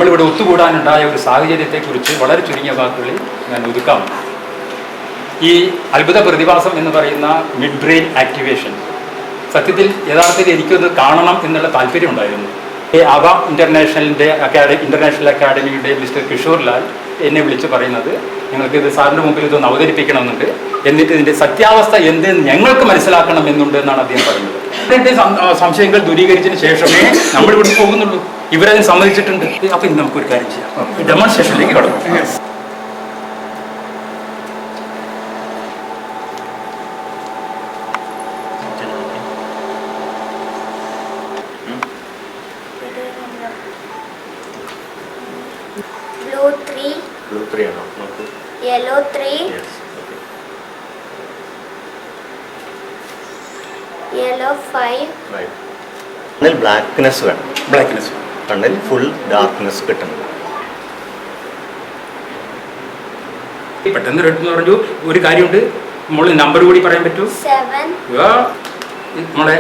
നമ്മളിവിടെ ഒത്തുകൂടാനുണ്ടായ ഒരു സാഹചര്യത്തെക്കുറിച്ച് വളരെ ചുരുങ്ങിയ വാക്കുകളിൽ ഞാൻ ഒതുക്കാം. ഈ അത്ഭുത പ്രതിഭാസം എന്ന് പറയുന്ന മിഡ് ബ്രെയിൻ ആക്ടിവേഷൻ സത്യത്തിൽ യഥാർത്ഥത്തിൽ എനിക്കൊന്ന് കാണണം എന്നുള്ള താല്പര്യം ഉണ്ടായിരുന്നു. അവ ഇന്റർനാഷണൽ അക്കാഡമിയുടെ മിസ്റ്റർ കിഷോർ ലാൽ എന്നെ വിളിച്ച് പറയുന്നത് ഞങ്ങൾക്ക് ഇത് സാറിൻ്റെ മുമ്പിൽ ഇതൊന്ന് അവതരിപ്പിക്കണമെന്നുണ്ട്, എന്നിട്ട് ഇതിൻ്റെ സത്യാവസ്ഥ എന്തെന്ന് ഞങ്ങൾക്ക് മനസ്സിലാക്കണമെന്നുണ്ട് എന്നാണ് അദ്ദേഹം പറയുന്നത്. അതിൻ്റെ സംശയങ്ങൾ ദൂരീകരിച്ചതിന് ശേഷമേ നമ്മളിവിടെ പോകുന്നുള്ളൂ. ഇവരതിന് സമ്മതിച്ചിട്ടുണ്ട്. അപ്പം ഇന്ന് നമുക്കൊരു കാര്യം ചെയ്യാം, ഡെമോൺസ്ട്രേഷനിലേക്ക് കടക്കും. Blue 3 ആണോ? നോക്കൂ. Yellow 3. Yes. Okay. Yellow 5. Right. കണ്ണിൽ ബ്ലാക്ക്നെസ് വേണം. ബ്ലാക്ക്നെസ് കണ്ണിൽ ഫുൾ ഡാർക്ക്നെസ് കിട്ടണം. പെട്ടെന്ന് റെഡ് എന്ന് പറഞ്ഞു ഒരു കാര്യമുണ്ട്. നമ്മൾ നമ്പർ കൂടി പറയാൻ പറ്റൂ? 7. നമ്മളെ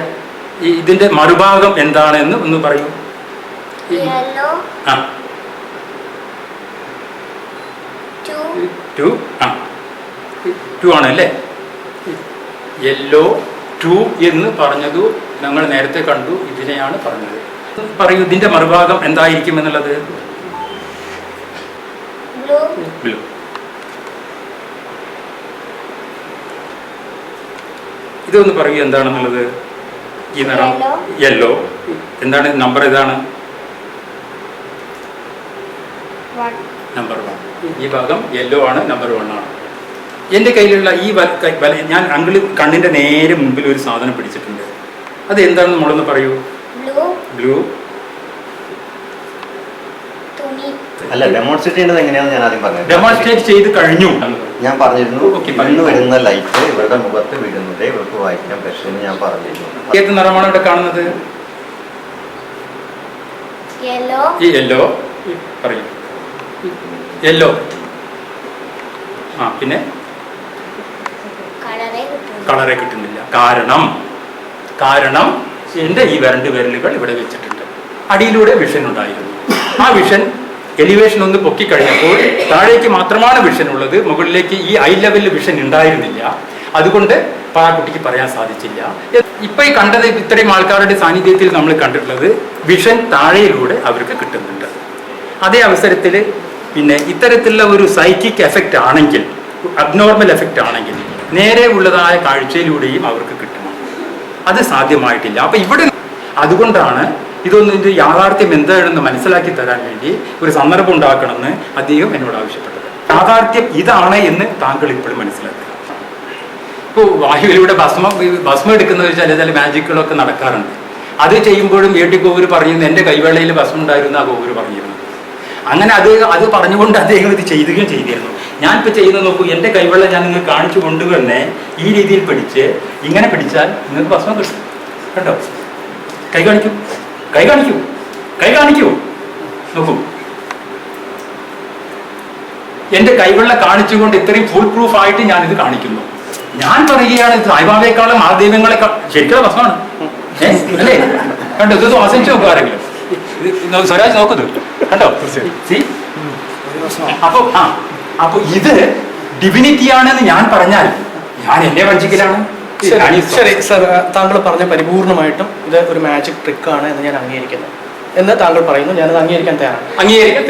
ഇതിന്റെ മറുഭാഗം എന്താണെന്ന് ഒന്ന് പറയൂ. Yellow. ആ 2. 2 ആണല്ലേ? യെല്ലോ 2 എന്ന് പറഞ്ഞതു ഞങ്ങൾ നേരത്തെ കണ്ടു. ഇതിനെയാണ് പറഞ്ഞത്. പറയൂ, ഇതിന്റെ മറുഭാഗം എന്തായിരിക്കും എന്നുള്ളത്? ബ്ലൂ. ഇതൊന്ന് പറയൂ എന്താണെന്നുള്ളത്. ഈ നിറം യെല്ലോ. എന്താണ് നമ്പർ? ഏതാണ് നമ്പർ 1? ഈ ഭാഗം യെല്ലോ ആണ്, നമ്പർ 1 ആണ്. എൻ്റെ കയ്യിലുള്ള ഈ ഞാൻ അങ്കിള് കണ്ണിൻ്റെ നേരെ മുമ്പിൽ ഒരു സാധനം പിടിച്ചിട്ടുണ്ട്. അത് എന്താണെന്ന് നമ്മളൊന്ന് പറയൂ. ബ്ലൂ. അല്ല, ഡെമോൺസ്ട്രേറ്റ് ചെയ്യുന്നത് എങ്ങനെയാണെന്ന് ഞാൻ ആദ്യം പറഞ്ഞു. ഡെമോൺസ്ട്രേറ്റ് ചെയ്ത് കഴിഞ്ഞു. ഞാൻ പറഞ്ഞിരുന്നു ഇന്ന് വരുന്ന ലൈറ്റ് ഇവരുടെ മുഖത്ത് വീഴുന്നത് ഇവർക്ക് വായിക്കാൻ പറ്റുമെന്ന് ഞാൻ പറഞ്ഞിരുന്നു. ഏത് നിറമാണ് ഇവിടെ കാണുന്നത്? ഈ യെല്ലോ. പറയൂ. യെല്ലോ. പിന്നെ കളറെ കിട്ടുന്നില്ല. കാരണം എൻ്റെ ഈ രണ്ട് വിരലുകൾ ഇവിടെ വെച്ചിട്ടുണ്ട്. അടിയിലൂടെ വിഷൻ ഉണ്ടായിരുന്നു. ആ വിഷൻ എലിവേഷൻ ഒന്ന് പൊക്കിക്കഴിഞ്ഞപ്പോൾ താഴേക്ക് മാത്രമാണ് വിഷൻ ഉള്ളത്. മുകളിലേക്ക് ഈ ഐ ലെവലിൽ വിഷൻ ഉണ്ടായിരുന്നില്ല. അതുകൊണ്ട് ആ കുട്ടിക്ക് പറയാൻ സാധിച്ചില്ല. ഇപ്പൊ ഈ കണ്ടത് ഇത്രയും ആൾക്കാരുടെ സാന്നിധ്യത്തിൽ നമ്മൾ കണ്ടിട്ടുള്ളത് വിഷൻ താഴെയിലൂടെ അവർക്ക് കിട്ടുന്നുണ്ട്. അതേ അവസരത്തിൽ പിന്നെ ഇത്തരത്തിലുള്ള ഒരു സൈക്കിക് എഫക്റ്റ് ആണെങ്കിൽ, അബ്നോർമൽ എഫക്റ്റ് ആണെങ്കിൽ നേരെ ഉള്ളതായ കാഴ്ചയിലൂടെയും അവർക്ക് കിട്ടണം. അത് സാധ്യമായിട്ടില്ല. അപ്പൊ ഇവിടെ അതുകൊണ്ടാണ് ഇതൊന്നിൻ്റെ യാഥാർത്ഥ്യം എന്താണെന്ന് മനസ്സിലാക്കി തരാൻ വേണ്ടി ഒരു സന്ദർഭം ഉണ്ടാക്കണമെന്ന് അദ്ദേഹം എന്നോട് ആവശ്യപ്പെട്ടത്. യാഥാർത്ഥ്യം ഇതാണ് എന്ന് താങ്കൾ ഇപ്പോഴും മനസ്സിലാക്കുക. ഇപ്പോൾ വായുവിലൂടെ ഭസ്മം എടുക്കുന്നത് ചില മാജിക്കുകളൊക്കെ നടക്കാറുണ്ട്. അത് ചെയ്യുമ്പോഴും വീട്ടിൽ കോവൂര് പറയുന്നു എൻ്റെ കൈവേളയിൽ ഭസ്മം ഉണ്ടായിരുന്നു ആ കോവൂര് പറഞ്ഞിരുന്നു. അങ്ങനെ അത് പറഞ്ഞുകൊണ്ട് അദ്ദേഹം ഇത് ചെയ്യുകയും ചെയ്തിരുന്നു. ഞാനിപ്പോൾ ചെയ്യുന്നത് നോക്കൂ, എൻ്റെ കൈവെള്ള ഞാൻ നിങ്ങൾക്ക് കാണിച്ചു കൊണ്ടുവന്നെ ഈ രീതിയിൽ പിടിച്ച് ഇങ്ങനെ പിടിച്ചാൽ നിങ്ങൾക്ക് ഭസ്മം കിട്ടും. കേട്ടോ? കൈ കാണിക്കൂ. നോക്കൂ, എൻ്റെ കൈവെള്ള കാണിച്ചുകൊണ്ട് ഇത്രയും ഫുൾ പ്രൂഫ് ആയിട്ട് ഞാനിത് കാണിക്കുന്നു. ഞാൻ പറയുകയാണ് സായിബാബയെക്കാളും മഹാദൈവങ്ങളെക്കാൾ ശരിക്കുള്ള ഭസ്മാണ് അല്ലേ? കണ്ടോ? ഇത് ആശിച്ചു നോക്കുക ആരെങ്കിലും. സ്വരാജ് നോക്കുന്നത് കണ്ടോ? അപ്പൊ ഇത് ഡിവിനിറ്റിയാണെന്ന് ഞാൻ പറഞ്ഞാൽ ഞാൻ എന്നെ വഞ്ചിക്കലാണ്. ശരി സർ, താങ്കൾ പറഞ്ഞ പരിപൂർണമായിട്ടും ഇത് ഒരു മാജിക് ട്രിക്കാണ് എന്ന് ഞാൻ അംഗീകരിക്കുന്നു എന്ന് താങ്കൾ പറയുന്നു. ഞാനത് അംഗീകരിക്കാൻ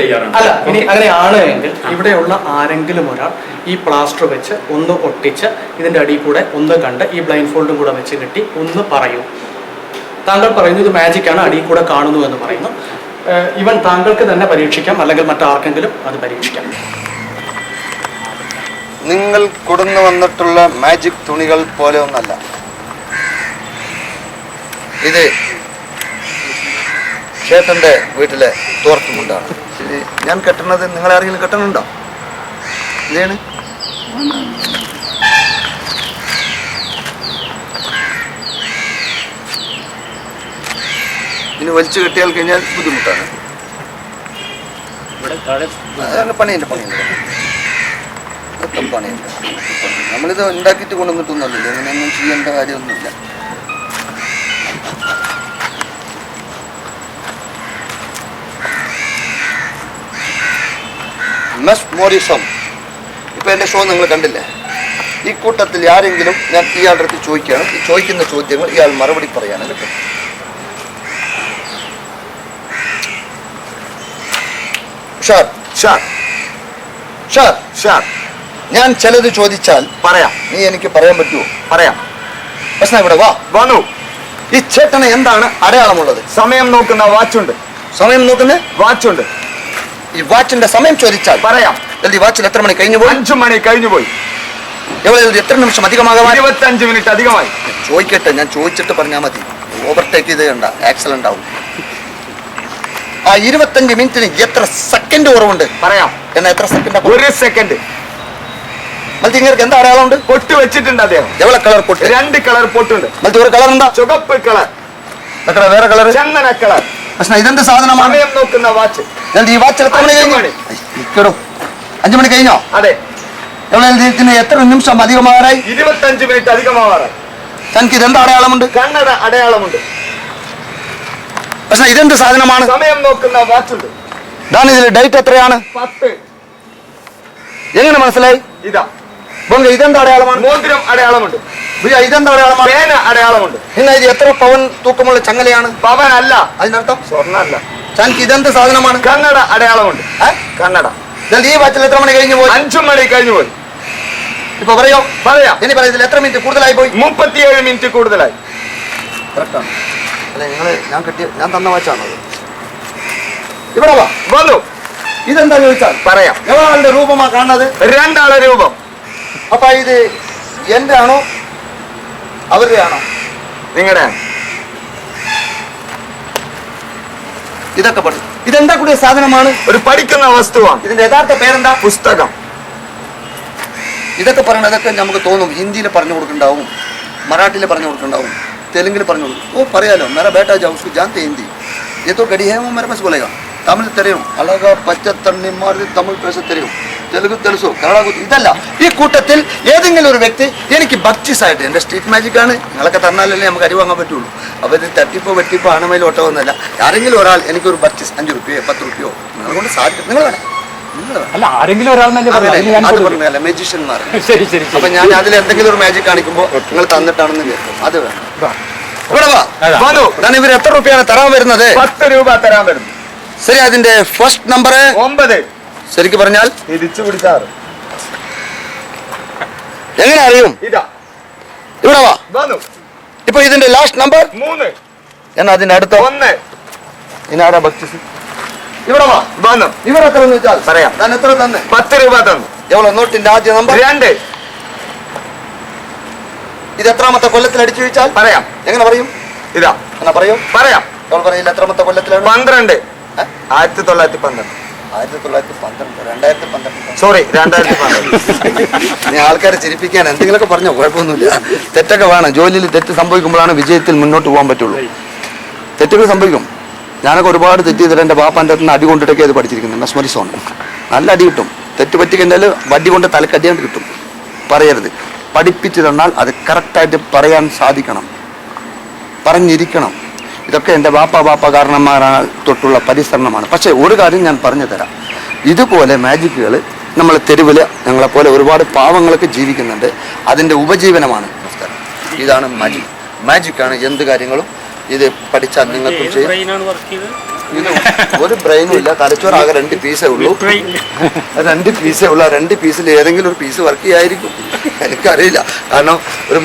തയ്യാറാണ്. അല്ല, ഇനി അങ്ങനെയാണ് എങ്കിൽ ഇവിടെയുള്ള ആരെങ്കിലും ഒരാൾ ഈ പ്ലാസ്റ്റർ വെച്ച് ഒന്ന് ഒട്ടിച്ച് ഇതിന്റെ അടിയിൽ കൂടെ ഒന്ന് കണ്ട് ഈ ബ്ലൈൻഡ് ഫോൾഡും കൂടെ വെച്ച് കെട്ടി ഒന്ന് പറയൂ. താങ്കൾ പറയുന്നു ഇത് മാജിക്കാണ്, അടിയിൽ കൂടെ കാണുന്നു എന്ന് പറയുന്നു. ഈവൻ താങ്കൾക്ക് തന്നെ പരീക്ഷിക്കാം, അല്ലെങ്കിൽ മറ്റാർക്കെങ്കിലും അത് പരീക്ഷിക്കാം. നിങ്ങൾ കൊടുന്നു വന്നിട്ടുള്ള മാജിക് തുണികൾ പോലെ ഒന്നല്ല ഇത്. ചേട്ടൻ്റെ വീട്ടിലെ തോർത്തുമുണ്ടാണ്. ഞാൻ കെട്ടുന്നത് നിങ്ങളെ ആരെങ്കിലും കെട്ടണുണ്ടോ? ഇതാണ് ഇനി വലിച്ചു കെട്ടിയാൽ കഴിഞ്ഞാൽ ബുദ്ധിമുട്ടാണ്. പണിയുണ്ട് നമ്മളിത് ഉണ്ടാക്കിയിട്ട് കൊണ്ടുവന്നിട്ടൊന്നുമല്ലോ, ഇങ്ങനെയൊന്നും ചെയ്യേണ്ട കാര്യമൊന്നുമില്ല. മെസ്മോറിസം. ഇപ്പൊ എന്റെ ഷോ നിങ്ങൾ കണ്ടില്ലേ? ഈ കൂട്ടത്തിൽ ആരെങ്കിലും ഞാൻ ഇയാളുടെ അടുത്ത് ചോദിക്കുകയാണ്, ഈ ചോദിക്കുന്ന ചോദ്യങ്ങൾ ഇയാൾ മറുപടി പറയാണ് കേട്ടോ. ഷാർ ഷാർ ഷാർ ഷാർ ഞാൻ ചിലത് ചോദിച്ചാൽ പറയാം, നീ എനിക്ക് പറയാൻ പറ്റുമോ? പറയാം. പ്രശ്നം ഇവിടെ വാ വന്നു. ഈ ചേട്ടന് എന്താണ് അടയാളമുള്ളത്? സമയം നോക്കുന്ന വാച്ചുണ്ട്. സമയം നോക്കുന്ന വാച്ചുണ്ട്. ഈ വാച്ചിന്റെ സമയം ചോദിച്ചാൽ പറയാം. ഈ വാച്ചിൽ എത്ര മണി കഴിഞ്ഞു പോയി? 5 മണി കഴിഞ്ഞു പോയി. എത്ര നിമിഷം അധികമാകാം? 25 മിനിറ്റ് അധികമായി. ചോദിക്കട്ടെ, ഞാൻ ചോദിച്ചിട്ട് പറഞ്ഞാൽ മതി. ഓവർടേക്ക് ചെയ്ത് കണ്ട ആക്സിഡന്റ് ആവും. ആ 25 മിനിറ്റിന് എത്ര സെക്കൻഡ് കുറവുണ്ട്? പറയാം. എന്നാ എത്ര സെക്കൻഡ്? 1 സെക്കൻഡ്. മത്സ്യങ്ങൾക്ക് എന്താ അടയാളമുണ്ട്? പൊട്ട് വെച്ചിട്ടുണ്ട് അദ്ദേഹം. എവിടെ കളർ പൊട്ട്? 2 കളർ പൊട്ടുണ്ട്. മത്സ്യ ഒരു കളർ എന്താ? ചുവപ്പ് കളർ. വേറെ കളർ ചന്ദന കളർ. പക്ഷേ ഇതെന്ത് സാധനമാണ്? സമയം നോക്കുന്ന വാച്ച്. ഈ വാച്ച് എത്ര മണി കഴിഞ്ഞു? 5 മണി കഴിഞ്ഞോ? അതെ. എത്ര നിമിഷം അധികമാകാറായി? 25 മിനിറ്റ് അധികമാകാറായി. തനിക്ക് ഇതെന്താ അടയാളമുണ്ട്? കണ്ണട അടയാളമുണ്ട്. പക്ഷേ ഇതെന്ത് സാധനമാണ്? സമയം നോക്കുന്ന വാച്ചുണ്ട്. ഇതാണ് ഇതിൽ ഡേറ്റ് എത്രയാണ്? 10. എങ്ങനെ മനസ്സിലായി? ഇതാ ഇതെന്താ അടയാളമാണ്? മോതിരം അടയാളമുണ്ട്. ഇതെന്താ അടയാളമാണ്? പേന അടയാളമുണ്ട്. പിന്നെ ഇത് എത്ര പവൻ തൂക്കമുള്ള ചങ്ങലയാണ്? പവൻ അല്ല, അതിനർത്ഥം സ്വർണ്ണല്ല. തനിക്ക് ഇതെന്ത് സാധനമാണ്? കണ്ണട അടയാളമുണ്ട്. കണ്ണട. ഈ വാച്ചിൽ എത്ര മണി കഴിഞ്ഞു പോയി? 5 മണി കഴിഞ്ഞു പോയി. ഇപ്പൊ പറയോ? പറയാം. ഇനി പറയാം. ഇതിൽ എത്ര മിനിറ്റ് കൂടുതലായി പോയി? 37 മിനിറ്റ് കൂടുതലായി. കറക്റ്റാണ്. അല്ലെ ഞാൻ തന്ന വാച്ചാണത്. ഇവിടെ വാ വന്നു. ഇതെന്താ ചോദിച്ചാൽ പറയാം. എവളാളുടെ രൂപമാ കാണുന്നത്? 2 ആളെ രൂപം. അപ്പൊ ഇത് എന്റെ ആണോ അവരുടെ ആണോ? നിങ്ങളുടെ. ഇതൊക്കെ പഠിച്ചു. ഇതെന്താ കൂടിയ സാധനമാണ്? ഒരു പഠിക്കുന്ന വസ്തുവാണ്. ഇതിന്റെ യഥാർത്ഥ പേരെന്താ? പുസ്തകം. ഇതൊക്കെ പറയണതൊക്കെ നമുക്ക് തോന്നും ഹിന്ദിയിൽ പറഞ്ഞു കൊടുക്കണ്ടാവും, മറാഠിയിൽ പറഞ്ഞു കൊടുക്കണ്ടാവും, തെലുങ്കിൽ പറഞ്ഞു കൊടുക്കും. ഓ പറയാലോ, मेरा बेटा जाओ उसको जानते हिंदी, ये तो गड़ी है वो मेरे पास बोलेगा, തമിഴ് തെരയും അളക പച്ചത്തണ്ണി മാറി തമിഴ് പേശ തെരയും, തെലുങ്ക് തെലുസോ കന്നഡ. ഇതല്ല, ഈ കൂട്ടത്തിൽ ഏതെങ്കിലും ഒരു വ്യക്തി എനിക്ക് ബക്ചീസായിട്ട്, എൻ്റെ സ്ട്രീറ്റ് മാജിക് ആണ്, നിങ്ങളൊക്കെ തന്നാലല്ലേ നമുക്ക് അരി വാങ്ങാൻ പറ്റുള്ളൂ. അപ്പോൾ ഇത് തട്ടിപ്പോ വെട്ടിപ്പോ ആണമയിലോ ഓട്ടോ ഒന്നുമല്ല. ആരെങ്കിലും ഒരാൾ എനിക്കൊരു ബക്ചീസ് 5 രൂപയോ 10 രൂപയോ നിങ്ങളെ കൊണ്ട് സാധിക്കും. നിങ്ങൾ വേണം. അല്ല, ആരെങ്കിലും ഒരാൾ അത് പറഞ്ഞല്ല, മജീഷ്യന്മാർ. അപ്പൊ ഞാൻ അതിൽ എന്തെങ്കിലും ഒരു മാജിക് കാണിക്കുമ്പോൾ നിങ്ങൾ തന്നിട്ടാണെന്ന് കേൾക്കും. അത് വേണം. ഇവിടെ വാ. ഇവർ എത്ര രൂപയാണ് തരാൻ വരുന്നത്? 10 രൂപ തരാൻ വരുന്നത്. ശരി, അതിന്റെ ഫസ്റ്റ് നമ്പർ 9. ശരിക്കും പറഞ്ഞാൽ തിരിച്ചു പിടിച്ചാറ്. എങ്ങനെ അറിയും? ഇതാ ഇവിടെ വാ. ഇപ്പൊ ഇതിന്റെ ലാസ്റ്റ് നമ്പർ 3. എന്നാ അതിന്റെ അടുത്ത 1. ഇനാരാ ബക്ചീസ്? ഇവിടെ വാ. ഇവർ എത്ര എന്ന് വെച്ചാൽ പറയാം. ഞാൻ എത്ര തന്നെ? 10 രൂപ തന്നു. എവളോ നോട്ടിന്റെ ആദ്യ നമ്പർ? 2. ഇത് എത്രാമത്തെ കൊല്ലത്തിൽ അടിച്ചു ചോദിച്ചാൽ പറയാം. എങ്ങനെ പറയും? ഇതാ എന്നാ പറയൂ. പറയാം. അവൾ പറയില്ല. എത്രാമത്തെ കൊല്ലത്തിലാണ്? 12. 1912. 2012. സോറി, 2012. നീ ആൾക്കാരെ ചിരിപ്പിക്കാൻ എന്തെങ്കിലുമൊക്കെ പറഞ്ഞോ, കുഴപ്പമൊന്നുമില്ല. തെറ്റൊക്കെ വേണം. ജോലിയിൽ തെറ്റ് സംഭവിക്കുമ്പോഴാണ് വിജയത്തിൽ മുന്നോട്ട് പോകാൻ പറ്റുള്ളൂ. തെറ്റുകൾ സംഭവിക്കും. ഞാനൊക്കെ ഒരുപാട് തെറ്റ് ചെയ്തിട്ട് എൻ്റെ ബാപ്പാൻ്റെ അടുത്ത് നിന്ന് അടി കൊണ്ടിട്ടൊക്കെ അത് പഠിച്ചിരിക്കുന്നത്. മെസ്മറിസം. നല്ല അടി കിട്ടും. തെറ്റ് പറ്റിക്കഴിഞ്ഞാൽ വടി കൊണ്ട് തലക്കടിയാണ്ട് കിട്ടും. പറയരുത്. പഠിപ്പിച്ചു തന്നാൽ അത് കറക്റ്റായിട്ട് പറയാൻ സാധിക്കണം, പറഞ്ഞിരിക്കണം. ഇതൊക്കെ എൻ്റെ ബാപ്പ കാരണന്മാരാണ് തൊട്ടുള്ള പരിസരണമാണ്. പക്ഷേ ഒരു കാര്യം ഞാൻ പറഞ്ഞു തരാം. ഇതുപോലെ മാജിക്കുകൾ നമ്മൾ തെരുവിൽ ഞങ്ങളെപ്പോലെ ഒരുപാട് പാവങ്ങളൊക്കെ ജീവിക്കുന്നുണ്ട്. അതിൻ്റെ ഉപജീവനമാണ്. നമസ്കാരം. ഇതാണ് മാജിക്. മാജിക്കാണ് എന്ത് കാര്യങ്ങളും. ഇത് പഠിച്ചാൽ നിങ്ങൾക്കും ചെയ്യും. ഇത് ഒരു ബ്രെയിനും ഇല്ല. തലച്ചോറാകെ 2 പീസേ ഉള്ളൂ. 2 പീസേ ഉള്ളൂ. 2 പീസിൽ ഏതെങ്കിലും ഒരു പീസ് വർക്ക് ചെയ്യായിരിക്കും. എനിക്കറിയില്ല. കാരണം ഒരു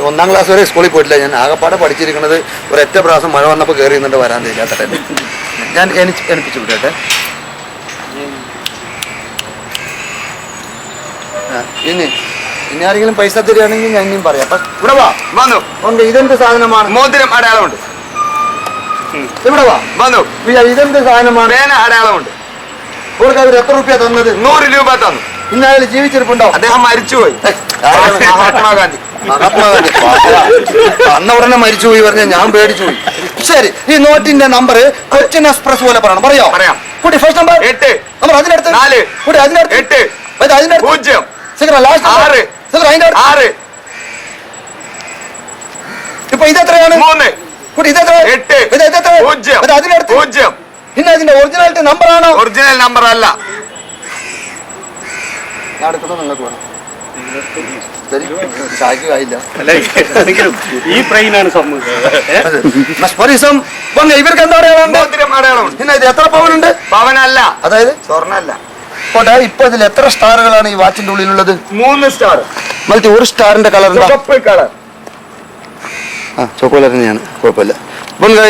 1ാം ക്ലാസ് വരെ സ്കൂളിൽ പോയിട്ടില്ല. ഞാൻ ആകെപ്പാടെ പഠിച്ചിരിക്കുന്നത് ഒരൊറ്റ പ്രാവശ്യം മഴ വന്നപ്പോൾ കയറി നിന്നിട്ട് വരാൻ തരില്ലാത്ത ടൈം. ഞാൻ എനിപ്പിച്ചു വിടട്ടെ. ഇനി ആരെങ്കിലും പൈസ തരികയാണെങ്കിൽ ഞാൻ ഇനിയും പറയാം. ഇവിടെ വാ. വന്നു. ഇതെന്ത് സാധനമാണ്? മോതിരം അടയാളമുണ്ട്. ഇവിടെ വാ. വന്നു. ഇതെന്ത് സാധനമാണ്? പേന അടയാളമുണ്ട്. അവർക്ക് അവർ എത്ര രൂപ തന്നത്? 100 രൂപ തന്നു. ഇന്ന് അയാൾ ജീവിച്ചിരിപ്പുണ്ടോ? അദ്ദേഹം മരിച്ചുപോയി. മഹാത്മാഗാന്ധി. അന്ന ഉടനെ മരിച്ചുപോയി പറഞ്ഞാൽ ഞാൻ പേടിച്ചുപോയി. ശരി, ഈ നോട്ടിന്റെ നമ്പർ കൊച്ചിൻ എക്സ്പ്രസ് പോലെ പറയണം. പറയാം. പറയാം. കുട്ടി ഫസ്റ്റ് നമ്പർ 8. നമ്പർ അതിനടുത്ത് 4. കുട്ടി അതിനടുത്ത് 8. അതിനടുത്ത് 0. സിഗറ ലാസ്റ്റ് 6. സിഗറ അതിനടുത്ത് 6. ഇപ്പൊ ഇതെത്രയാണ്? 3. കുട്ടി ഇതെത്ര? 8. ഇതെത്ര? 0. അതിനടുത്ത് 0. പിന്നെ അതിന്റെ ഒറിജിനാലിറ്റി നമ്പർ ആണോ? ഒറിജിനൽ നമ്പർ അല്ല. ഞാൻ എടുക്കുന്നത് നിങ്ങൾക്ക് വേണം. ശരി, ചായക്ക് ആയില്ല. ഈ ട്രെയിനാണ് മെസ്മറിസം ഇവർക്ക് എന്താ അടയാളം? പിന്നെ ഇത് എത്ര പവനുണ്ട്? പവനല്ല, അതായത് സ്വർണ്ണല്ല. പോട്ടെ, ഇപ്പൊ ഇതിൽ എത്ര സ്റ്റാറുകളാണ് ഈ വാച്ചിന്റെ ഉള്ളിലുള്ളത്? 3 സ്റ്റാർ. മറ്റേ ഒരു സ്റ്റാറിന്റെ കളർ ചുവപ്പ് കളർ. ആ ചോക്കോലർ തന്നെയാണ്, കുഴപ്പമില്ല.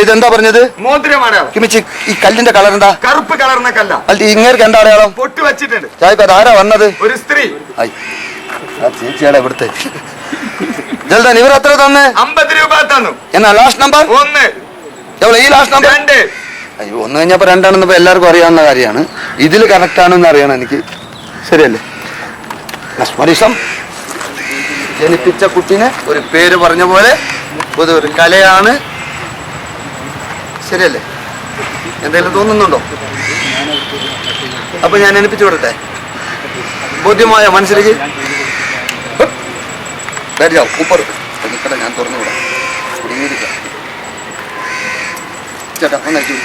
ഇതെന്താ പറഞ്ഞത്? മോതിരമടയാളം. കിമിച്ച് ഈ കല്ലിന്റെ കളർ എന്താ? കറുപ്പ് കളറിനെ കല്ല. അല്ല ഇങ്ങേർക്ക് എന്താ അടയാളം? പൊട്ട് വെച്ചിട്ടുണ്ട്. ചായക്ക് അത് ആരാ വന്നത്? ഒരു സ്ത്രീ. ആയി ആ ചേച്ചിയാടെ ഇവിടുത്തെ ജൽദാൻ ഇവർ എത്ര തന്നെ? 50 രൂപ തന്നു. എന്നാ ലാസ്റ്റ് നമ്പർ 1. എവിടെ ഈ ലാസ്റ്റ് നമ്പർ? 2. അയ്യോ, 1 കഴിഞ്ഞപ്പോ 2 ആണെന്ന് ഇപ്പൊ എല്ലാവർക്കും അറിയാവുന്ന കാര്യമാണ്. ഇതിൽ കറക്റ്റ് ആണെന്ന് അറിയണം എനിക്ക്. ശരിയല്ലേ? മെസ്മറിസം ജനിപ്പിച്ച കുട്ടീനെ ഒരു പേര് പറഞ്ഞ പോലെ ഒരു കലയാണ്. ശരിയല്ലേ? എന്തെങ്കിലും തോന്നുന്നുണ്ടോ? അപ്പൊ ഞാൻ എനിപ്പിച്ചു വിടട്ടെ? ബോധ്യമായ മനസ്സിലേക്ക് ഊപ്പർ നിൽക്കട്ടെ, ഞാൻ തുറന്നു വിടാം. കുടുങ്ങിയിരിക്കാം ചേട്ടാ, ഒന്ന് അയച്ചു.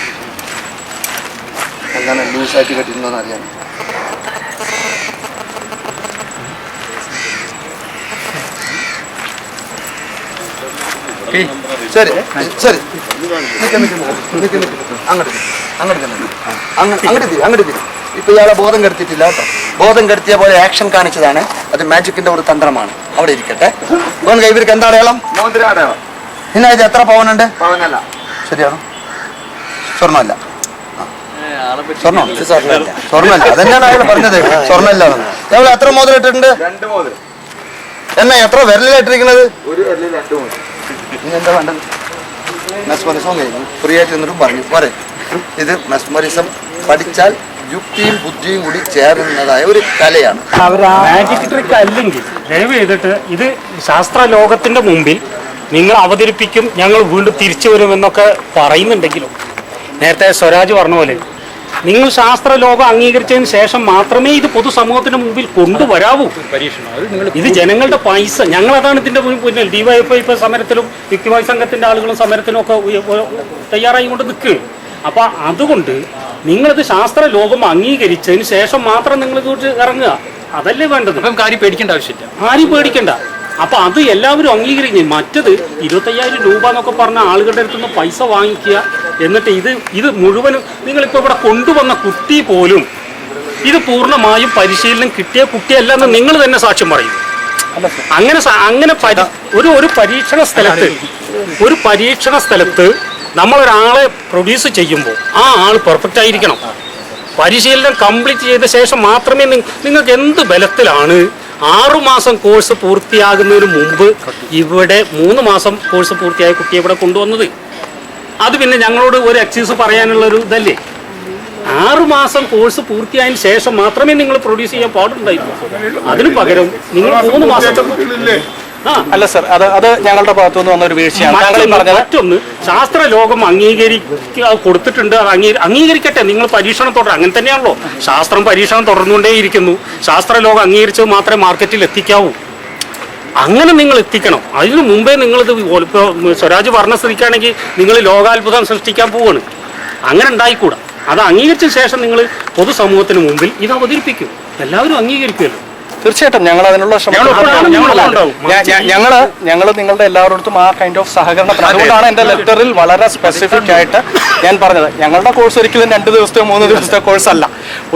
എന്താണ് ലൂസായിട്ട് കെട്ടിയിരുന്നോന്ന് അറിയാൻ. ശരി ശരി, അങ്ങോട്ട് ഇപ്പൊ ഇയാളെ ബോധം കെടുത്തിട്ടില്ല കേട്ടോ. ബോധം കെടുത്തിയ പോലെ ആക്ഷൻ കാണിച്ചതാണ്. അത് മാജിക്കിന്റെ ഒരു തന്ത്രമാണ്. അവിടെ ഇരിക്കട്ടെ. ഇവർക്ക് എന്താ അടയാളം? മോതിര അടയാളം. പിന്നെ ഇത് എത്ര പവനുണ്ട്? പവനല്ല. ശരിയാണോ? സ്വർണ്ണമല്ല. സ്വർണ്ണമല്ല, അതന്നെയാണ് അയാൾ പറഞ്ഞത്. സ്വർണ്ണമല്ല. ഞങ്ങൾ എത്ര മോതിരം ഇട്ടിട്ടുണ്ട്? 2 മോതിരം. എന്നാ എത്ര വിരലിലിട്ടിരിക്കുന്നത്? ഒരു വിരലിൽ 2 മോതിരം. ഇനി എന്താ വേണ്ടത്? മെസ്മറിസം കഴിഞ്ഞു, ഫ്രീ ആയിട്ട് നിന്നിട്ടും പറഞ്ഞു പോരെ. ഇത് മെസ്മറിസം പഠിച്ചാൽ യുക്തിയും ബുദ്ധിയും കൂടി ചേരുന്നതായ ഒരു കലയാണ്. മാജിക് ട്രിക്ക് അല്ലെങ്കിൽ ദയവ് ചെയ്തിട്ട് ഇത് ശാസ്ത്ര ലോകത്തിന്റെ മുമ്പിൽ നിങ്ങൾ അവതരിപ്പിക്കും, ഞങ്ങൾ വീണ്ടും തിരിച്ചു വരുമെന്നൊക്കെ പറയുന്നുണ്ടെങ്കിലും നേരത്തെ സ്വരാജ് പറഞ്ഞ പോലെ നിങ്ങൾ ശാസ്ത്ര ലോകം അംഗീകരിച്ചതിന് ശേഷം മാത്രമേ ഇത് പൊതുസമൂഹത്തിന് മുമ്പിൽ കൊണ്ടുവരാവൂ. ഇത് ജനങ്ങളുടെ പൈസ, ഞങ്ങളതാണ് ഇതിന്റെ മുന്നിൽ. ഡിവൈഎഫ്ഐ ഇപ്പൊ സമരത്തിലും യുക്തിവാദി സംഘത്തിന്റെ ആളുകളും സമരത്തിലും ഒക്കെ തയ്യാറായി കൊണ്ട് നിൽക്കുകയാണ്. അപ്പൊ അതുകൊണ്ട് നിങ്ങളിത് ശാസ്ത്ര ലോകം അംഗീകരിച്ചതിന് ശേഷം മാത്രം നിങ്ങൾ ഇങ്ങോട്ട് ഇറങ്ങുക. അതല്ലേ വേണ്ടത്. കാര്യം പേടിക്കേണ്ട ആവശ്യമില്ല. ആരും പേടിക്കണ്ട. അപ്പൊ അത് എല്ലാവരും അംഗീകരിക്കും. മറ്റത് 25,000 രൂപ എന്നൊക്കെ പറഞ്ഞ ആളുകളുടെ അടുത്ത് നിന്ന് പൈസ വാങ്ങിക്കുക, എന്നിട്ട് ഇത് മുഴുവനും നിങ്ങളിപ്പോ ഇവിടെ കൊണ്ടുവന്ന കുട്ടി പോലും ഇത് പൂർണ്ണമായും പരിശീലനം കിട്ടിയ കുട്ടിയല്ല എന്ന് നിങ്ങൾ തന്നെ സാക്ഷ്യം പറയും. അങ്ങനെ ഒരു പരീക്ഷണ സ്ഥലത്ത് നമ്മളൊരാളെ പ്രൊഡ്യൂസ് ചെയ്യുമ്പോൾ ആ ആൾ പെർഫെക്റ്റ് ആയിരിക്കണം. പരിശീലനം കംപ്ലീറ്റ് ചെയ്ത ശേഷം മാത്രമേ നിങ്ങൾക്ക് എന്ത് ബലത്തിലാണ് 6 മാസം കോഴ്സ് പൂർത്തിയാകുന്നതിന് മുമ്പ് ഇവിടെ 3 മാസം കോഴ്സ് പൂർത്തിയായ കുട്ടിയെ ഇവിടെ കൊണ്ടുവന്നത്. അത് പിന്നെ ഞങ്ങളോട് ഒരു എക്സ്ക്യൂസ് പറയാനുള്ളൊരു ഇതല്ലേ. 6 മാസം കോഴ്സ് പൂർത്തിയായതിനു ശേഷം മാത്രമേ നിങ്ങൾ പ്രൊഡ്യൂസ് ചെയ്യാൻ പാടുണ്ടായിരുന്നു. അതിനു പകരം നിങ്ങൾ 3 മാസത്തെ അല്ല സർ, അത് ഞങ്ങളുടെ ഭാഗത്തുനിന്ന് വന്ന ഒരു വീഴ്ചയാണ്. മറ്റൊന്ന് ശാസ്ത്ര ലോകം കൊടുത്തിട്ടുണ്ട്. അത് അംഗീകരിക്കട്ടെ. നിങ്ങൾ പരീക്ഷണം തുടരും. അങ്ങനെ തന്നെയാണല്ലോ ശാസ്ത്രം പരീക്ഷണം തുടർന്നുകൊണ്ടേയിരിക്കുന്നു. ശാസ്ത്ര ലോകം അംഗീകരിച്ചത് മാത്രമേ മാർക്കറ്റിൽ എത്തിക്കാവൂ. അങ്ങനെ നിങ്ങൾ എത്തിക്കണം. അതിനു മുമ്പേ നിങ്ങളിത് ഇപ്പോൾ സ്വരാജ് പറഞ്ഞ സ്ഥിതിക്കാണെങ്കിൽ നിങ്ങൾ ലോകാത്ഭുതം സൃഷ്ടിക്കാൻ പോവുകയാണ്. അങ്ങനെ ഉണ്ടായിക്കൂടാ. അത് അംഗീകരിച്ച ശേഷം നിങ്ങൾ പൊതുസമൂഹത്തിന് മുമ്പിൽ ഇത് അവതരിപ്പിക്കും. എല്ലാവരും അംഗീകരിക്കുമല്ലോ. തീർച്ചയായിട്ടും ഞങ്ങൾ അതിനുള്ള ഞങ്ങൾ നിങ്ങളുടെ എല്ലാവരോടത്തും ആ കൈൻഡ് ഓഫ് സഹകരണത്തിന്. അതുകൊണ്ടാണ് എൻ്റെ ലെറ്ററിൽ വളരെ സ്പെസിഫിക് ആയിട്ട് ഞാൻ പറഞ്ഞത്. ഞങ്ങളുടെ കോഴ്സ് ഒരിക്കലും 2 ദിവസത്തെ 3 ദിവസത്തെ കോഴ്സ് അല്ല,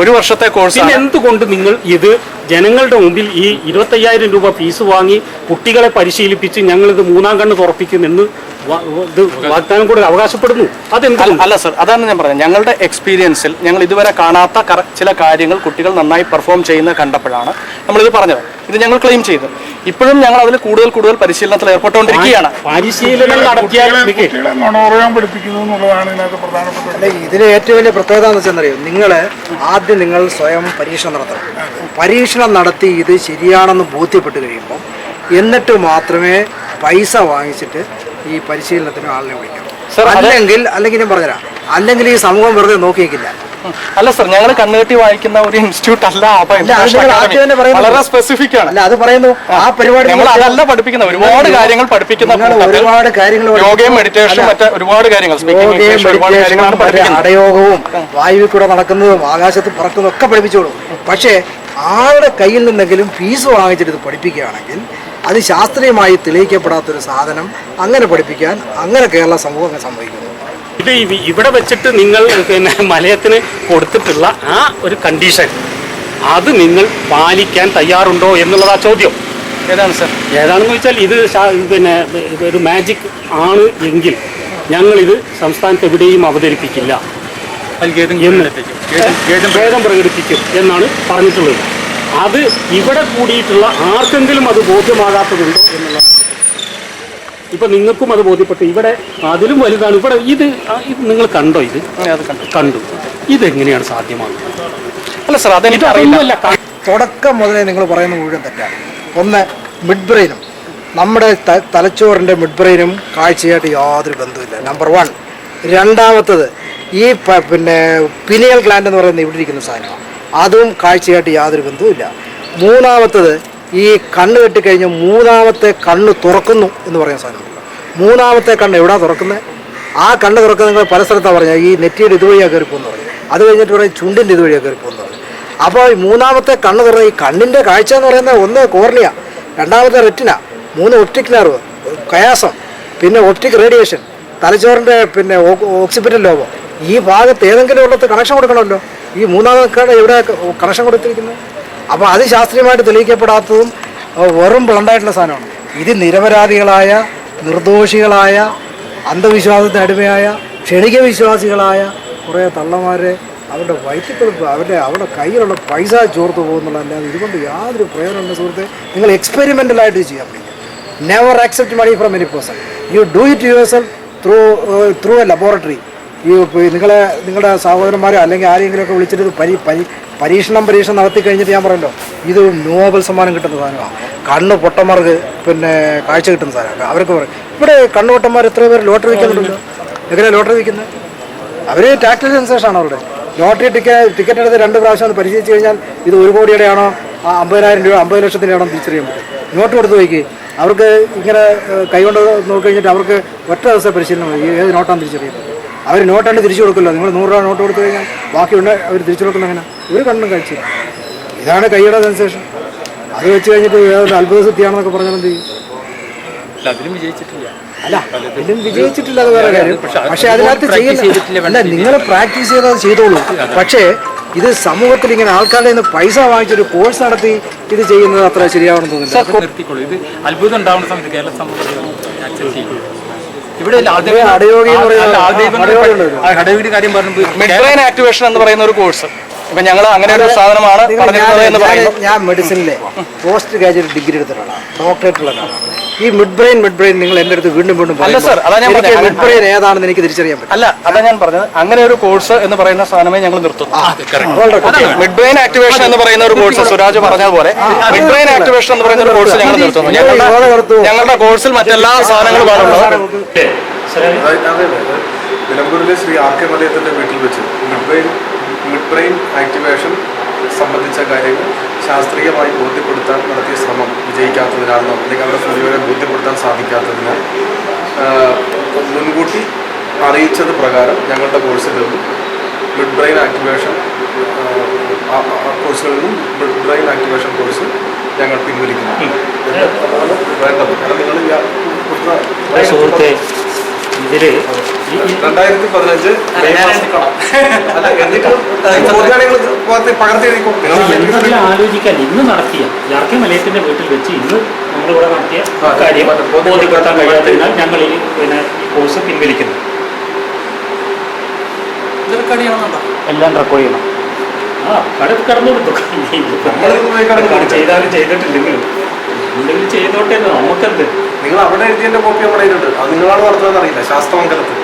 1 വർഷത്തെ കോഴ്സ്. എന്തുകൊണ്ട് നിങ്ങൾ ഇത് ജനങ്ങളുടെ മുമ്പിൽ ഈ 25,000 രൂപ ഫീസ് വാങ്ങി കുട്ടികളെ പരിശീലിപ്പിച്ച് ഞങ്ങളിത് 3-ാം കണ്ണ് തുറപ്പിക്കുമെന്ന് വാഗ്ദാനം കൂടെ അവകാശപ്പെടുന്നു? അല്ല സർ, അതാണ് ഞാൻ പറഞ്ഞത്. ഞങ്ങളുടെ എക്സ്പീരിയൻസിൽ ഞങ്ങൾ ഇതുവരെ കാണാത്ത ചില കാര്യങ്ങൾ കുട്ടികൾ നന്നായി പെർഫോം ചെയ്യുന്നത് കണ്ടപ്പോഴാണ് നമ്മളിത് പറഞ്ഞത്. ഇത് ഞങ്ങൾ ക്ലെയിം ചെയ്തു. ഇപ്പോഴും ഞങ്ങൾ അതിൽ കൂടുതൽ പരിശീലനത്തിൽ ഏർപ്പെട്ടുകൊണ്ടിരിക്കുകയാണ്. പരിശീലനം നടത്തിയാൽ ഇതിൽ ഏറ്റവും വലിയ പ്രത്യേകത എന്ന് വെച്ചെന്നറിയോ, ആദ്യം നിങ്ങൾ സ്വയം പരീക്ഷണം നടത്തണം. പരീക്ഷണം നടത്തി ഇത് ശരിയാണെന്ന് ബോധ്യപ്പെട്ട് കഴിയുമ്പോൾ എന്നിട്ട് മാത്രമേ പൈസ വാങ്ങിച്ചിട്ട് ഈ പരിശീലനത്തിന് ആളിനെ വിളിക്കാം. അല്ലെങ്കിൽ ഞാൻ പറഞ്ഞുതരാം, അല്ലെങ്കിൽ ഈ സമൂഹം വെറുതെ നോക്കി നിൽക്കില്ല. അല്ല സർ, ഞങ്ങൾ കണ്ണുകെട്ടി വായിക്കുന്ന ഒരു ഇൻസ്റ്റിറ്റ്യൂട്ട് അല്ല. വളരെ സ്പെസിഫിക് ആണ്. അല്ല, അത് പറയുന്നു ആ പരിപാടി അതല്ല പഠിപ്പിക്കുന്ന ഒരുപാട് കാര്യങ്ങൾ പഠിപ്പിക്കുന്ന ഒരുപാട് കാര്യങ്ങൾ യോഗയും മെഡിറ്റേഷനും മറ്റേ ഒരുപാട് കാര്യങ്ങൾ അടയോഗവും വായുവിൽ കൂടെ നടക്കുന്നതും ആകാശത്ത് പറക്കുന്നതും ഒക്കെ പഠിപ്പിച്ചോളൂ. പക്ഷേ ആരുടെ കയ്യിൽ നിന്നെങ്കിലും ഫീസ് വാങ്ങിച്ചിട്ട് ഇത് പഠിപ്പിക്കുകയാണെങ്കിൽ അത് ശാസ്ത്രീയമായി തെളിയിക്കപ്പെടാത്തൊരു സാധനം അങ്ങനെ പഠിപ്പിക്കാൻ അങ്ങനെ കേരള സമൂഹം അങ്ങനെ സമ്മതിക്കുന്നു. ഇത് ഇവിടെ വെച്ചിട്ട് നിങ്ങൾ പിന്നെ മലയത്തിന് കൊടുത്തിട്ടുള്ള ആ ഒരു കണ്ടീഷൻ അത് നിങ്ങൾ പാലിക്കാൻ തയ്യാറുണ്ടോ എന്നുള്ളതാ ചോദ്യം. ഏതാണ് സർ? ഏതാണെന്ന് വെച്ചാൽ ഇത് പിന്നെ ഒരു മാജിക് ആണ് എങ്കിൽ ഞങ്ങളിത് സംസ്ഥാനത്ത് എവിടെയും അവതരിപ്പിക്കില്ല, ഭേദം പ്രകടിപ്പിക്കും എന്നാണ് പറഞ്ഞിട്ടുള്ളത്. അത് ഇവിടെ കൂടിയിട്ടുള്ള ആർക്കെങ്കിലും അത് ബോധ്യമാകാത്തതുണ്ടോ എന്നുള്ളതാണ്. ഇപ്പൊ നിങ്ങൾക്കും അത് ബോധ്യപ്പെട്ടു. ഇവിടെ അതിലും വലുതാണ്. ഇവിടെ ഇത് നിങ്ങൾ കണ്ടോ? ഇത് കണ്ടു. ഇതെങ്ങനെയാണ് സാധ്യമാകുന്നത്? അല്ല സർ, അതെനിക്ക് അറിയില്ല. തുടക്കം മുതലേ നിങ്ങൾ പറയുന്ന മുഴുവൻ തെറ്റാണ്. ഒന്ന്, മിഡ് ബ്രെയിനും നമ്മുടെ തലച്ചോറിൻ്റെ മിഡ് ബ്രെയിനും കാഴ്ചയായിട്ട് യാതൊരു ബന്ധമില്ല, നമ്പർ 1. രണ്ടാമത്തത്, ഈ പിന്നെ പിനിയൽ ഗ്ലാൻഡ് എന്ന് പറയുന്ന ഇവിടെ ഇരിക്കുന്ന സാധനമാണ്, അതും കാഴ്ചയായിട്ട് യാതൊരു ബന്ധവുമില്ല. മൂന്നാമത്തത്, ഈ കണ്ണ് കെട്ടിക്കഴിഞ്ഞ് മൂന്നാമത്തെ കണ്ണ് തുറക്കുന്നു എന്ന് പറയുന്ന സാധനമുണ്ട്. മൂന്നാമത്തെ കണ്ണ് എവിടെയാണ് തുറക്കുന്നത്? ആ കണ്ണ് തുറക്കുന്നത് നിങ്ങൾ പല സ്ഥലത്താണ് പറഞ്ഞാൽ ഈ നെറ്റിയുടെ ഇതുവഴിയാണ് കയറിപ്പോന്ന് പറഞ്ഞു, അത് കഴിഞ്ഞിട്ട് പറയും ചുണ്ടിൻ്റെ ഇതുവഴിയാണ് കയറിപ്പോന്ന് പറഞ്ഞു. അപ്പോൾ ഈ മൂന്നാമത്തെ കണ്ണ് തുറന്ന ഈ കണ്ണിൻ്റെ കാഴ്ച എന്ന് പറയുന്നത് ഒന്ന് കോർണിയ, രണ്ടാമത്തെ റെറ്റിന, 3 ഒപ്റ്റിക് നെർവ്, കയാസം, പിന്നെ ഒപ്റ്റിക് റേഡിയേഷൻ, തലച്ചോറിൻ്റെ പിന്നെ ഓക്സിപിറ്റൽ ലോബ്. ഈ ഭാഗത്ത് ഏതെങ്കിലും ഉള്ളത് കണക്ഷൻ കൊടുക്കണമല്ലോ. ഈ മൂന്നാമത്തെ എവിടെ കണക്ഷൻ കൊടുത്തിരിക്കുന്നത്? അപ്പോൾ അത് ശാസ്ത്രീയമായിട്ട് തെളിയിക്കപ്പെടാത്തതും വെറും ബ്ലണ്ടായിട്ടുള്ള സാധനമാണ്. ഇത് നിരപരാധികളായ, നിർദോഷികളായ, അന്ധവിശ്വാസത്തിന് അടിമയായ, ക്ഷണിക വിശ്വാസികളായ കുറേ തള്ളമാരെ അവരുടെ വയറ്റിക്കൊടുപ്പ് അവരുടെ കയ്യിലുള്ള പൈസ ചോർത്ത് പോകുന്നുള്ളതല്ലാതെ ഇതുകൊണ്ട് യാതൊരു പ്രയോജനമുള്ള സുഹൃത്തെ. നിങ്ങൾ എക്സ്പെരിമെൻ്റലായിട്ട് ചെയ്യാൻ പറ്റില്ല. Never accept money from any person. You do it yourself through a laboratory. നിങ്ങളുടെ സഹോദരന്മാരോ അല്ലെങ്കിൽ ആരെങ്കിലുമൊക്കെ വിളിച്ചിട്ട് പരീക്ഷണം നടത്തി കഴിഞ്ഞിട്ട് ഞാൻ പറയല്ലോ, ഇത് നോബൽ സമ്മാനം കിട്ടുന്ന സാധനമാണ്. കണ്ണ് പൊട്ടന്മാർക്ക് പിന്നെ കാഴ്ച കിട്ടുന്ന സാധനമാണ്. അവർക്ക് പറയും ഇവിടെ കണ്ണ് പൊട്ടന്മാർ എത്ര പേര് ലോട്ടറി വയ്ക്കുന്നുണ്ടല്ലോ. എങ്ങനെയാണ് ലോട്ടറി വയ്ക്കുന്നത്? അവർ ടാക്ടൽ സെൻസേഷനാണ് അവരുടെ. ലോട്ടറി ടിക്കറ്റ് എടുത്ത് 2 പ്രാവശ്യം ഒന്ന് പരിശീലിച്ച് കഴിഞ്ഞാൽ ഇത് 1 കോടിയുടെ ആണോ 50,000 രൂപ 50 ലക്ഷത്തിൻ്റെ ആണോ തിരിച്ചറിയാൻ പറ്റും. നോട്ട് കൊടുത്ത് വയ്ക്കുക. അവർക്ക് ഇങ്ങനെ കൈകൊണ്ട് നോക്കിക്കഴിഞ്ഞിട്ട് അവർക്ക് ഒറ്റ ദിവസം പരിശീലനം ഏത് നോട്ടാണ് തിരിച്ചറിയുന്നത്. അവർ നോട്ടാണ്ട് തിരിച്ചു കൊടുക്കില്ല. നിങ്ങൾ 100 രൂപ നോട്ട് കൊടുത്തു കഴിഞ്ഞാൽ ബാക്കിയുണ്ട് അവർ തിരിച്ചു കൊടുക്കുന്ന അങ്ങനെ ഒരു കണ്ണും കഴിച്ചില്ല. ഇതാണ് കൈയുടെ സെൻസേഷൻ. അത് വെച്ച് കഴിഞ്ഞിട്ട് അത്ഭുത സിദ്ധിയാണെന്നൊക്കെ പറഞ്ഞാൽ എന്ത് ചെയ്യും? അതിലും വിജയിച്ചിട്ടില്ല. അല്ല, ഇതിലും വിജയിച്ചിട്ടില്ല, അത് വേറെ കാര്യം. പക്ഷെ അതിനകത്ത് ചെയ്യുന്നില്ല. നിങ്ങൾ പ്രാക്ടീസ് ചെയ്തത് ചെയ്തോളൂ. പക്ഷേ ഇത് സമൂഹത്തിൽ ഇങ്ങനെ ആൾക്കാരുടെ നിന്ന് പൈസ വാങ്ങിച്ചൊരു കോഴ്സ് നടത്തി ഇത് ചെയ്യുന്നത് അത്ര ശരിയാവണം തോന്നുന്നില്ല. നിർത്തിക്കോളൂ. ഇത് അത്ഭുതം ഉണ്ടാവുന്ന സമയത്ത് കേരള സമൂഹം ഇവിടെ കാര്യം പറഞ്ഞു. മിഡ് ബ്രെയിൻ ആക്ടിവേഷൻ എന്ന് പറയുന്ന ഒരു കോഴ്സ് ഇപ്പൊ ഞങ്ങൾ അങ്ങനെ ഒരു സാധനമാണ് പറഞ്ഞിരുന്നത് എന്ന് പറയുന്നു. ഞാൻ മെഡിസിനിലെ പോസ്റ്റ് ഗ്രാജുവേറ്റ് ഡിഗ്രി എടുത്തിട്ടുള്ള ഡോക്ടറേറ്റ് ഉള്ള ആളാണ്. ഈ മിഡ് ബ്രെയിൻ നിങ്ങൾ എൻ്റെ അടുത്ത് വീണ്ടും അല്ല സർ, അതാ ഞാൻ പറഞ്ഞത് മിഡ് ബ്രെയിൻ ഏതാണെന്ന് എനിക്ക് തിരിച്ചറിയാൻ പറ്റും. അല്ല, അതാ ഞാൻ പറഞ്ഞത് അങ്ങനെ ഒരു കോഴ്സ് എന്ന് പറയുന്ന സാധനമേ ഞങ്ങൾ നിർത്തുന്നു. മിഡ് ബ്രെയിൻ ആക്ടിവേഷൻ എന്ന് പറയുന്ന ഒരു കോഴ്സ് സുരാജ് പറഞ്ഞ പോലെ മിഡ് ബ്രെയിൻ ആക്ടിവേഷൻ എന്ന് പറയുന്ന ഒരു കോഴ്സ് ഞങ്ങൾ നിർത്തുന്നു. ഞങ്ങളുടെ കോഴ്സിൽ മറ്റെല്ലാ സാധനങ്ങളും കാണുന്നത്. നിലമ്പൂരിലെ ശ്രീ ആർ കെ മലയത്തിൻ്റെ വീട്ടിൽ വെച്ച് മിഡ് ബ്രെയിൻ ആക്ടിവേഷൻ സംബന്ധിച്ച കാര്യങ്ങൾ ശാസ്ത്രീയമായി ബോധ്യപ്പെടുത്താൻ നടത്തിയ ശ്രമം വിജയിക്കാത്തതിനാണോ അല്ലെങ്കിൽ അവരുടെ മുഴുവനെ ബോധ്യപ്പെടുത്താൻ സാധിക്കാത്തതിനാൽ മുൻകൂട്ടി അറിയിച്ചത് പ്രകാരം ഞങ്ങളുടെ കോഴ്സിൽ നിന്നും മിഡ് ബ്രെയിൻ ആക്ടിവേഷൻ കോഴ്സുകളിൽ നിന്നും മിഡ് ബ്രെയിൻ ആക്ടിവേഷൻ കോഴ്സ് ഞങ്ങൾ പിൻവലിക്കുന്നു. അതാണ് വേണ്ടത്. കാരണം നിങ്ങൾ സുഹൃത്തെ ഇതില് 2015 അല്ല എന്നിട്ടും എന്തെങ്കിലും ആലോചിക്കാൻ ഇന്ന് നടത്തിയ യാർക്കെ മലയത്തിന്റെ വീട്ടിൽ വെച്ച് ഇന്ന് നമ്മളിവിടെ നടത്തിയ കാര്യം ബോധ്യപ്പെടുത്താൻ കഴിയാത്തതിനാൽ ഞങ്ങൾ ഈ പിന്നെ കോഴ്സ് പിൻവലിക്കുന്നു. എല്ലാം റെക്കോർഡ് ചെയ്യണം. കടന്നു കൊടുത്തു. ചെയ്താലും ചെയ്തിട്ടില്ലെങ്കിലും എന്തെങ്കിലും ചെയ്തോട്ടെ. നമുക്കെന്ത്? നിങ്ങൾ അവിടെ എഴുതിയതിന്റെ കോപ്പി നമ്മുടെ കയ്യിലുണ്ട്. അത് നിങ്ങളാണ് നടത്തുന്നതെന്ന് അറിയില്ല. ശാസ്ത്രമംഗലത്ത്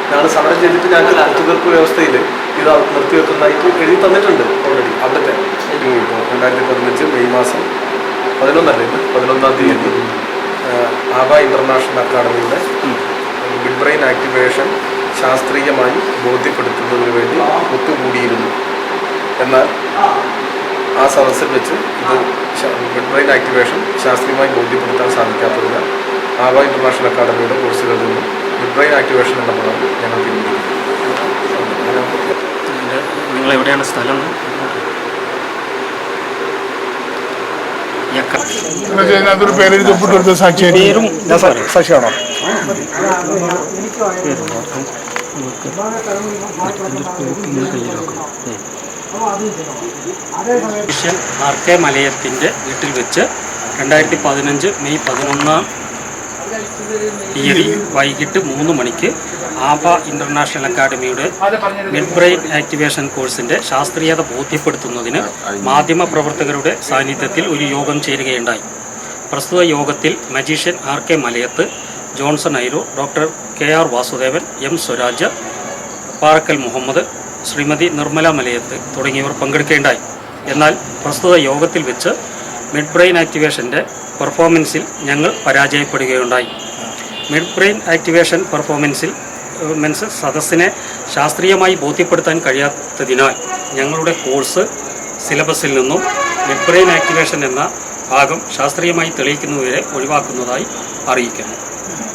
ഞങ്ങൾ സമരം ചെയ്തിട്ട് ഞങ്ങൾ ഒത്തുതീർപ്പ് വ്യവസ്ഥയിൽ ഇത് നിർത്തിവെക്കുന്നതായിട്ട് എഴുതി തന്നിട്ടുണ്ട് ഓൾറെഡി. അവിടുത്തെ 2015 മെയ് മാസം 11-ാം തീയതി Aba international അക്കാഡമിയുടെ mid brain activation ശാസ്ത്രീയമായി ബോധ്യപ്പെടുത്തുന്നതിന് വേണ്ടി ഒത്തുകൂടിയിരുന്നു. എന്നാൽ ആ സദസ്സിൽ വെച്ച് ഇത് മിഡ് ബ്രെയിൻ ആക്ടിവേഷൻ ശാസ്ത്രീയമായി ബോധ്യപ്പെടുത്താൻ സാധിക്കാത്തതിനാൽ ആബ ഇന്റർനാഷണൽ അക്കാഡമിയുടെ കോഴ്സുകളിൽ നിന്നും മിഡ് ബ്രെയിൻ ആക്ടിവേഷൻ എന്ന പദം ഞങ്ങൾ പിന്തുടരും. നിങ്ങൾ എവിടെയാണ് സ്ഥലം? അതൊരു പേരെഴുതി ഒപ്പിട്ടെടുത്ത സാക്ഷിയായിട്ട് പേരും സാക്ഷിയാണോ? മജീഷ്യൻ RK മലയത്തിൻ്റെ വീട്ടിൽ വെച്ച് 2015 മെയ് 11 തീയതി വൈകിട്ട് 3 മണിക്ക് ആഭ ഇൻ്റർനാഷണൽ അക്കാദമിയുടെ മിഡ് ബ്രെയിൻ ആക്ടിവേഷൻ കോഴ്സിൻ്റെ ശാസ്ത്രീയത ബോധ്യപ്പെടുത്തുന്നതിന് മാധ്യമപ്രവർത്തകരുടെ സാന്നിധ്യത്തിൽ ഒരു യോഗം ചേരുകയുണ്ടായി. പ്രസ്തുത യോഗത്തിൽ magician RK Malayath, Johnson Airo, doctor KR Vasudevan, M Swaraj, Parakkal Muhammad, Shrimati Nirmala Malayath തുടങ്ങിയവർ പങ്കെടുക്കേണ്ടായി. എന്നാൽ പ്രസ്തുത യോഗത്തിൽ വെച്ച് മിഡ് ബ്രെയിൻ ആക്ടിവേഷൻ്റെ പെർഫോമൻസിൽ ഞങ്ങൾ പരാജയപ്പെടുകയുണ്ടായി. മിഡ് ബ്രെയിൻ ആക്ടിവേഷൻ പെർഫോമൻസ് സദസ്സിനെ ശാസ്ത്രീയമായി ബോധ്യപ്പെടുത്താൻ കഴിയാത്തതിനാൽ ഞങ്ങളുടെ കോഴ്സ് സിലബസിൽ നിന്നും മിഡ് ബ്രെയിൻ ആക്ടിവേഷൻ എന്ന ഭാഗം ശാസ്ത്രീയമായി തെളിയിക്കുന്നവരെ ഒഴിവാക്കുന്നതായി അറിയിക്കുന്നു.